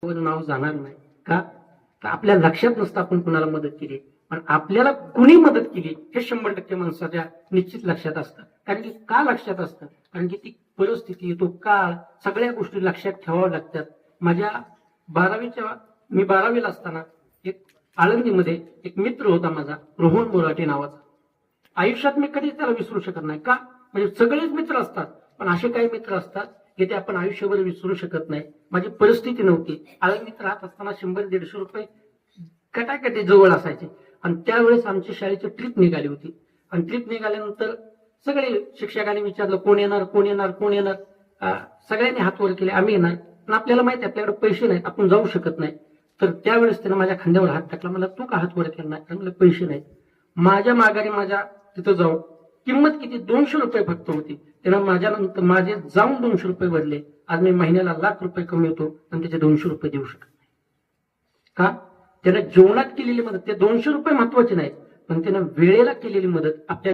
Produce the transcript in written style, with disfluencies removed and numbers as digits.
नाव जाणार नाही का? तर आपल्या लक्षात नसतं आपण कुणाला मदत केली, पण आपल्याला कुणी मदत केली हे 100% माणसाच्या निश्चित लक्षात असतं. कारण की का लक्षात असतं? कारण की ती परिस्थिती, तो काळ, सगळ्या गोष्टी लक्षात ठेवाव्या लागतात. माझ्या मी 12वीला असताना एक आळंदीमध्ये एक मित्र होता माझा, रोहन बोराटे नावाचा. आयुष्यात मी कधीच त्याला विसरू शकत नाही. का? म्हणजे सगळेच मित्र असतात, पण असे काही मित्र असतात की ते आपण आयुष्यभर विसरू शकत नाही. माझी परिस्थिती नव्हती. आळंदीत राहत असताना 100-150 रुपये कटाकटी जवळ असायचे. आणि त्यावेळेस आमची शाळेची ट्रिप निघाली होती. आणि ट्रिप निघाल्यानंतर सगळे शिक्षकांनी विचारलं कोण येणार, कोण येणार, कोण येणार. सगळ्यांनी हात वर केले, आम्ही येणार. पण आपल्याला माहिती आहे आपल्याकडे पैसे नाहीत, आपण जाऊ शकत नाही. तर त्यावेळेस त्यानं माझ्या खांद्यावर हात टाकला. मला तू का हात वर केला नाही? म्हणलं पैसे नाहीत. माझ्या माघारी माझ्या तिथं जाऊन किंमत किती 200 रुपये फक्त होती. त्यानं माझ्यानंतर माझे जाऊन 200 रुपये भरले. आज मी महिन्याला लाख रुपये कमवतो आणि त्याचे 200 रुपये देऊ शकत नाही. का? त्यानं जीवनात केलेली मदत, ते 200 रुपये महत्वाचे नाहीत, पण त्यानं वेळेला केलेली मदत आपल्या